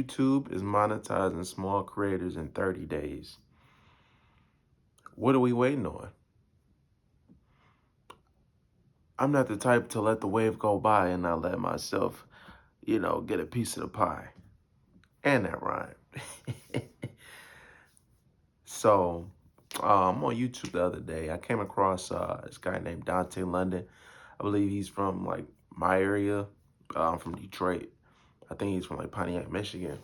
YouTube is monetizing small creators in 30 days. What are we waiting on? I'm not the type to let the wave go by and not let myself, get a piece of the pie. And that rhyme. So, I'm on YouTube the other day. I came across this guy named Dante London. I believe he's from like my area. I'm from Detroit. I think he's from like Pontiac, Michigan.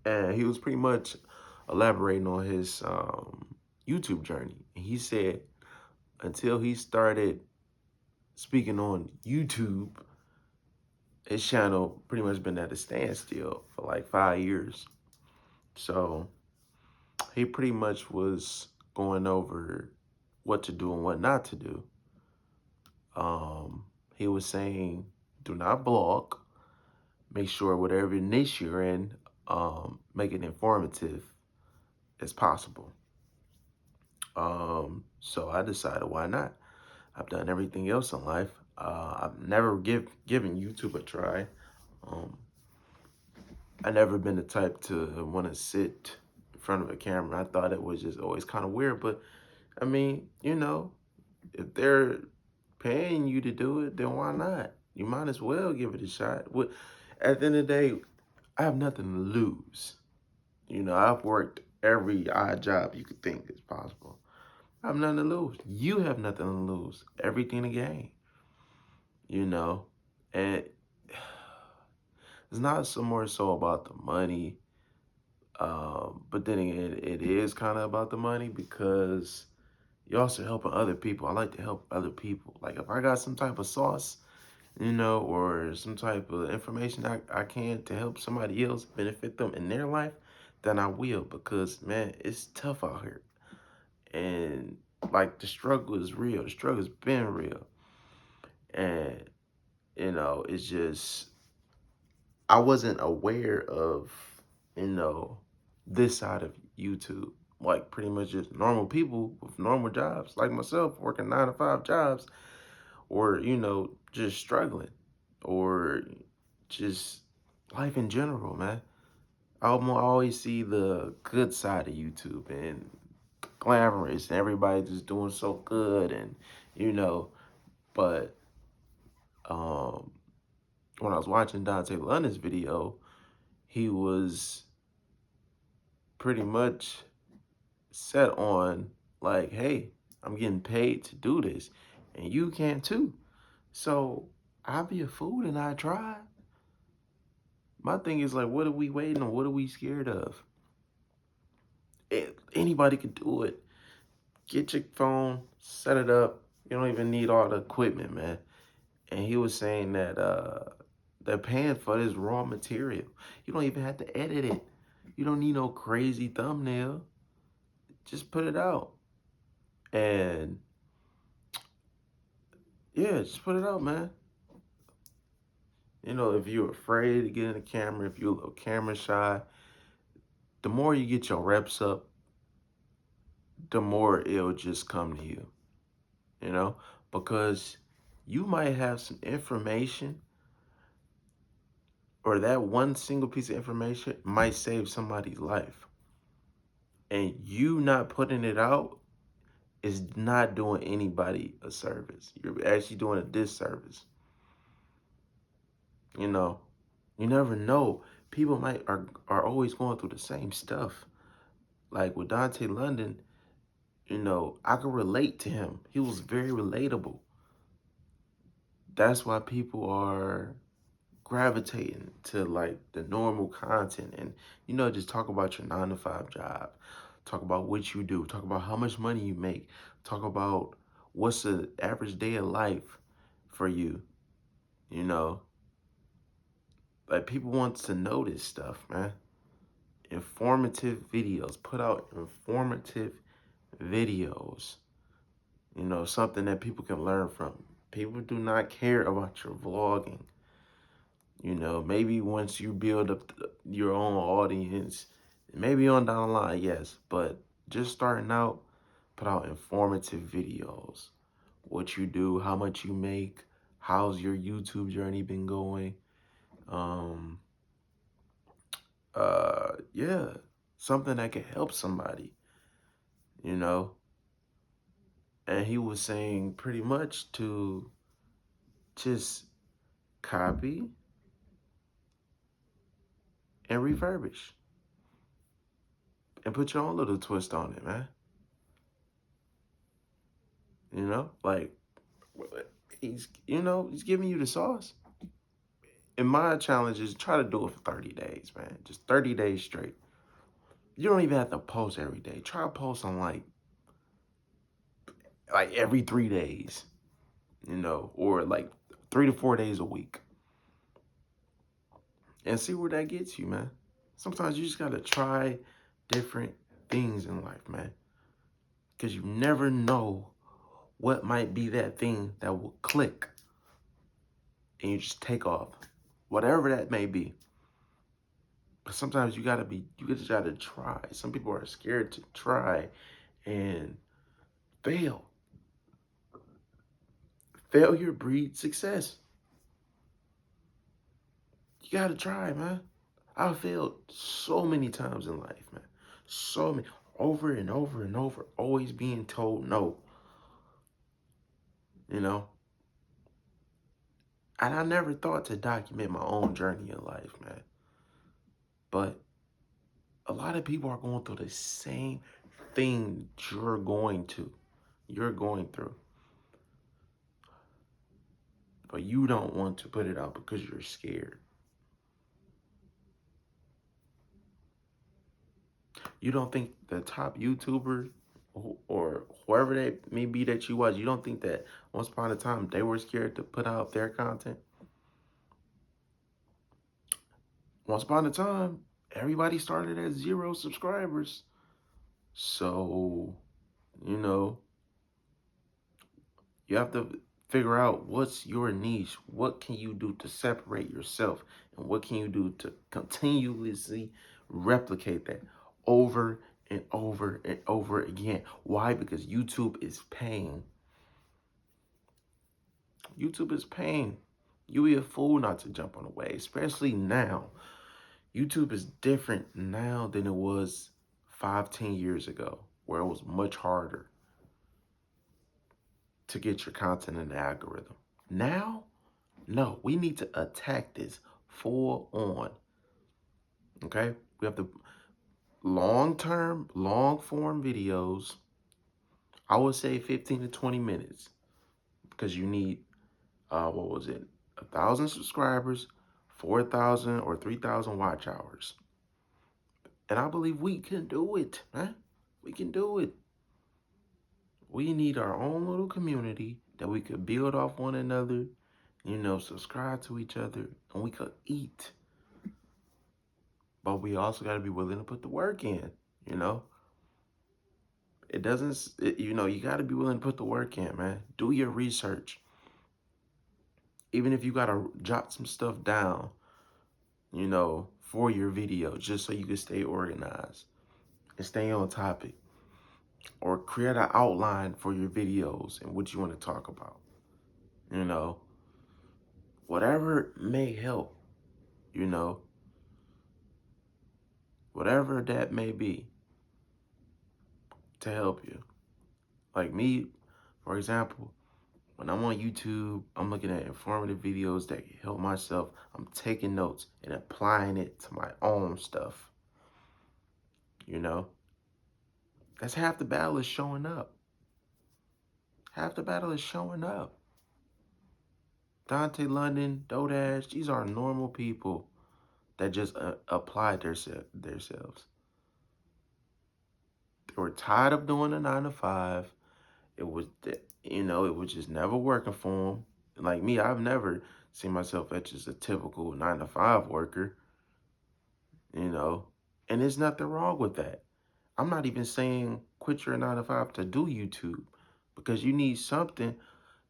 And he was pretty much elaborating on his YouTube journey. He said until he started speaking on YouTube, his channel pretty much been at a standstill for like 5 years. So he pretty much was going over what to do and what not to do. He was saying, do not blog. Make sure whatever niche you're in, make it informative as possible. So I decided, why not? I've done everything else in life. I've never given YouTube a try. I've never been the type to want to sit in front of a camera. I thought it was just always kind of weird. But I mean, if they're paying you to do it, then why not? You might as well give it a shot. At the end of the day, I have nothing to lose. I've worked every odd job you could think is possible. I have nothing to lose. You have nothing to lose. Everything to gain. And it's not so more so about the money. But then again, it is kind of about the money because you're also helping other people. I like to help other people. Like if I got some type of sauce, or some type of information I can to help somebody else benefit them in their life, then I will, because man, it's tough out here. And like the struggle is real. The struggle's been real. And, it's just, I wasn't aware of, this side of YouTube. Like pretty much just normal people with normal jobs, like myself, working 9 to 5 jobs, or, just struggling, or just life in general, man. I always see the good side of YouTube and glamorous, and everybody just doing so good, and, but when I was watching Dante London's video, he was pretty much set on like, hey, I'm getting paid to do this, and you can too. So I'll be a fool and I try. My thing is like, what are we waiting on? What are we scared of? Anybody can do it. Get your phone, set it up. You don't even need all the equipment, man. And he was saying that they're paying for this raw material. You don't even have to edit it. You don't need no crazy thumbnail. Just put it out. And yeah, just put it out, man. If you're afraid to get in the camera, if you're a little camera shy, the more you get your reps up, the more it'll just come to you, because you might have some information, or that one single piece of information might save somebody's life. And you not putting it out is not doing anybody a service. You're actually doing a disservice. You never know. People are always going through the same stuff. Like with Dante London, I could relate to him. He was very relatable. That's why people are gravitating to like the normal content, and just talk about your 9 to 5 job, talk about what you do, talk about how much money you make, talk about what's the average day of life for you. Like people want to know this stuff, man. Informative videos, put out informative videos, something that people can learn from. People do not care about your vlogging. Maybe once you build up your own audience, maybe on down the line, yes. But just starting out, put out informative videos. What you do, how much you make, how's your YouTube journey been going? yeah, something that could help somebody, you know. And he was saying pretty much to just copy and refurbish and put your own little twist on it, man. You know, like he's giving you the sauce. And my challenge is try to do it for 30 days, man. Just 30 days straight. You don't even have to post every day. Try to post on like every 3 days, or like 3 to 4 days a week. And see where that gets you, man. Sometimes you just gotta try different things in life, man. Because you never know what might be that thing that will click and you just take off. Whatever that may be. But sometimes you just gotta try. Some people are scared to try and fail. Failure breeds success. You gotta try, man. I failed so many times in life, man. So many, over and over and over, always being told no, you know? And I never thought to document my own journey in life, man. But a lot of people are going through the same thing you're going through. But you don't want to put it out because you're scared. You don't think the top YouTuber or whoever they may be that you watch, you don't think that once upon a time they were scared to put out their content? Once upon a time, everybody started at 0 subscribers. So, you know, you have to figure out what's your niche. What can you do to separate yourself? And what can you do to continuously replicate that over and over and over again? Why? Because YouTube is paying. YouTube is paying. You be a fool not to jump on the wave, especially now. YouTube is different now than it was 5, 10 years ago, where it was much harder to get your content in the algorithm. Now, no, we need to attack this full on. Okay? We have the long-term, long-form videos. I would say 15 to 20 minutes because you need, what was it? 1,000 subscribers, 4,000 or 3,000 watch hours. And I believe we can do it, man. We can do it. We need our own little community that we could build off one another, subscribe to each other, and we could eat. But we also got to be willing to put the work in, you know? It doesn't, it, you got to be willing to put the work in, man. Do your research. Even if you got to jot some stuff down, for your video, just so you can stay organized and stay on topic. Or create an outline for your videos and what you want to talk about. Whatever may help, you know, whatever that may be to help you. Like me, for example, when I'm on YouTube, I'm looking at informative videos that can help myself. I'm taking notes and applying it to my own stuff. That's half the battle is showing up. Half the battle is showing up. Dante London, Dodash, these are normal people that just applied themselves. They were tired of doing a 9 to 5. It was, it was just never working for them. Like me, I've never seen myself as just a typical 9 to 5 worker, and there's nothing wrong with that. I'm not even saying quit your 9 to 5 to do YouTube, because you need something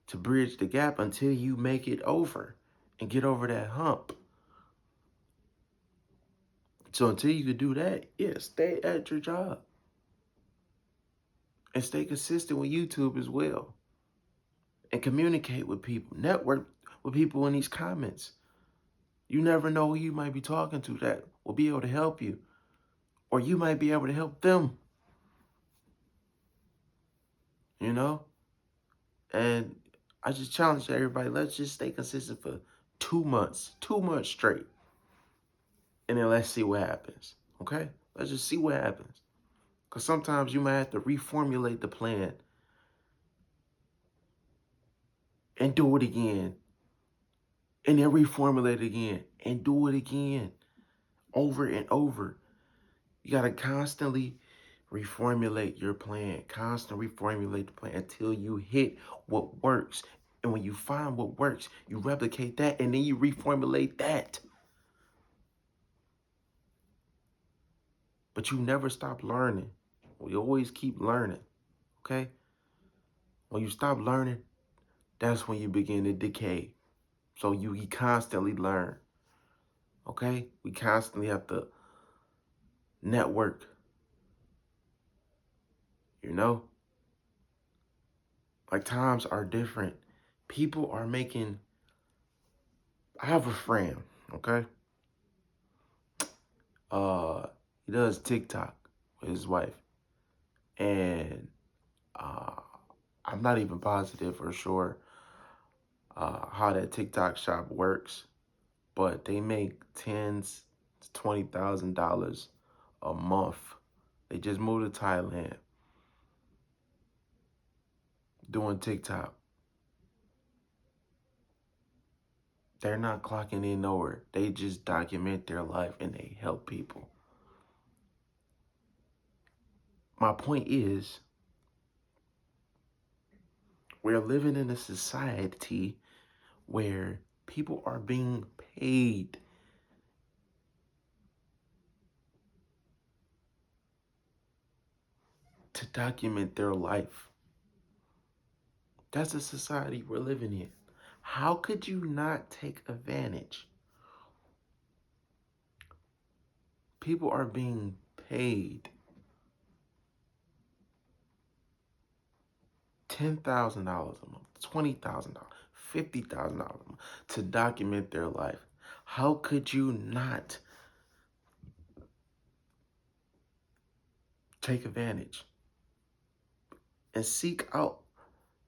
to bridge the gap until you make it over and get over that hump. So until you can do that, yeah, stay at your job and stay consistent with YouTube as well. And communicate with people, network with people in these comments. You never know who you might be talking to that will be able to help you, or you might be able to help them, you know? And I just challenge everybody, let's just stay consistent for 2 months straight. And then let's see what happens, okay? Let's just see what happens. Because sometimes you might have to reformulate the plan and do it again, and then reformulate it again, and do it again, over and over. You got to constantly reformulate your plan, constantly reformulate the plan until you hit what works. And when you find what works, you replicate that, and then you reformulate that. But you never stop learning. We always keep learning, okay? When you stop learning, that's when you begin to decay. So you constantly learn, okay? We constantly have to network, you know? Like, times are different. People are making, I have a friend, okay? Uh, he does TikTok with his wife. And uh, I'm not even positive or sure how that TikTok shop works, but they make tens to $20,000 a month. They just moved to Thailand doing TikTok. They're not clocking in nowhere. They just document their life and they help people. My point is, we're living in a society where people are being paid to document their life. That's the society we're living in. How could you not take advantage? People are being paid $10,000 a month, $20,000, $50,000 a month to document their life. How could you not take advantage and seek out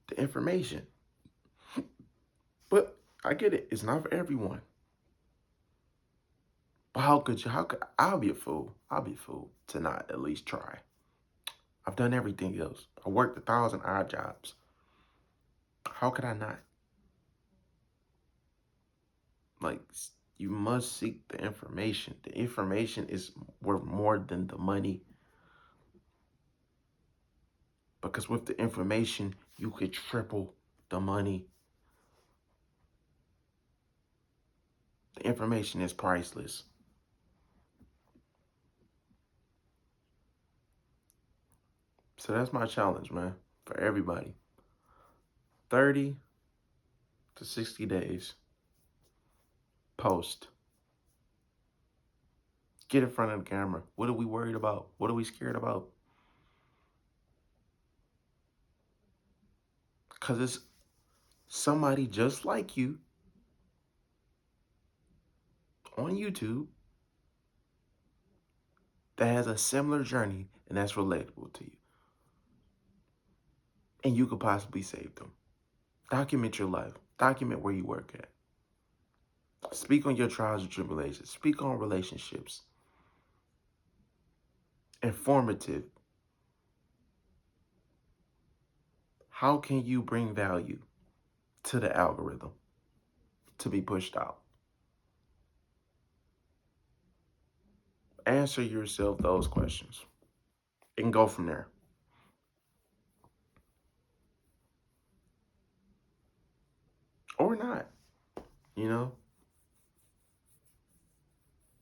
the information? But I get it, it's not for everyone. But how could you, I'll be a fool. I'll be a fool to not at least try. I've done everything else. I worked 1,000 odd jobs. How could I not? Like, you must seek the information. The information is worth more than the money. Because with the information, you could triple the money. The information is priceless. So that's my challenge, man, for everybody. 30 to 60 days. Post. Get in front of the camera. What are we worried about? What are we scared about? Because it's somebody just like you on YouTube that has a similar journey and that's relatable to you. And you could possibly save them. Document your life. Document where you work at. Speak on your trials and tribulations. Speak on relationships. Informative. How can you bring value to the algorithm to be pushed out? Answer yourself those questions and go from there. Or not, you know?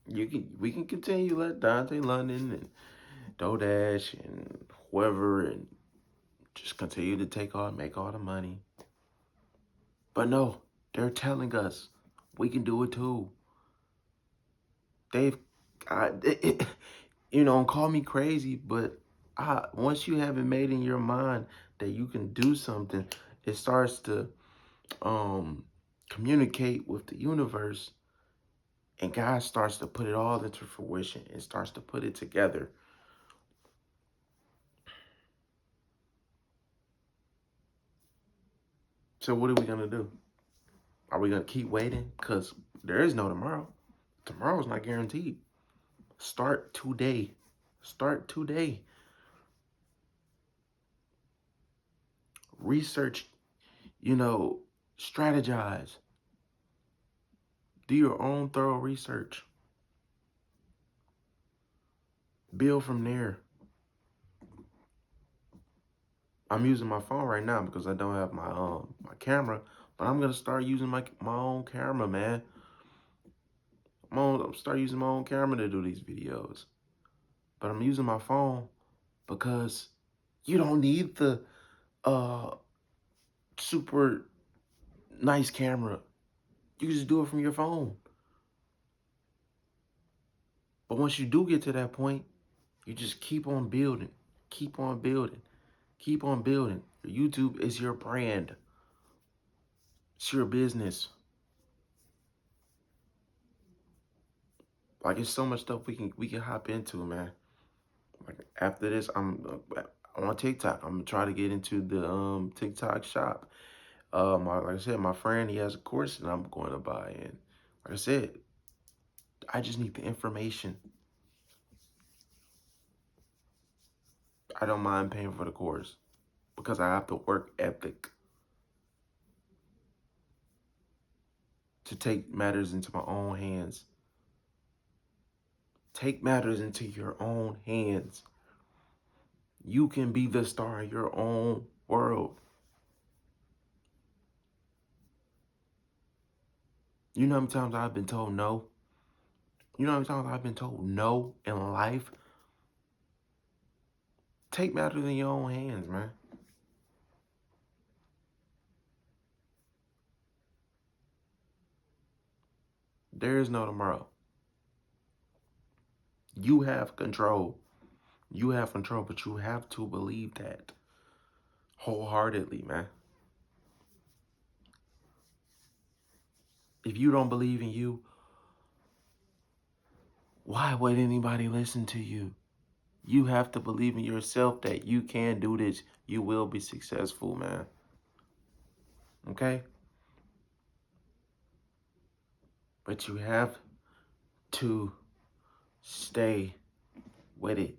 We can continue let Dante London and Dodash and whoever and just continue to make all the money. But no, they're telling us we can do it too. They've, call me crazy, but once you have it made in your mind that you can do something, it starts to communicate with the universe, And God starts to put it all into fruition and starts to put it together. So what are we going to do? Are we going to keep waiting? Because there is no tomorrow. Tomorrow's not guaranteed. Start today. Start today. Research, strategize. Do your own thorough research. Build from there. I'm using my phone right now because I don't have my camera, but I'm gonna start using my own camera, man. I'm start using my own camera to do these videos. But I'm using my phone because you don't need the uh super nice camera. You can just do it from your phone. But once you do get to that point, you just keep on building, keep on building, keep on building. YouTube is your brand. It's your business. Like, it's so much stuff we can hop into, man. Like, after this, I'm on TikTok. I'm gonna try to get into the TikTok shop. Like I said, my friend, he has a course that I'm going to buy, and like I said, I just need the information. I don't mind paying for the course because I have the work ethic to take matters into my own hands. Take matters into your own hands. You can be the star of your own world. You know how many times I've been told no? You know how many times I've been told no in life? Take matters in your own hands, man. There is no tomorrow. You have control. You have control, but you have to believe that wholeheartedly, man. If you don't believe in you, why would anybody listen to you? You have to believe in yourself that you can do this. You will be successful, man. Okay? But you have to stay with it.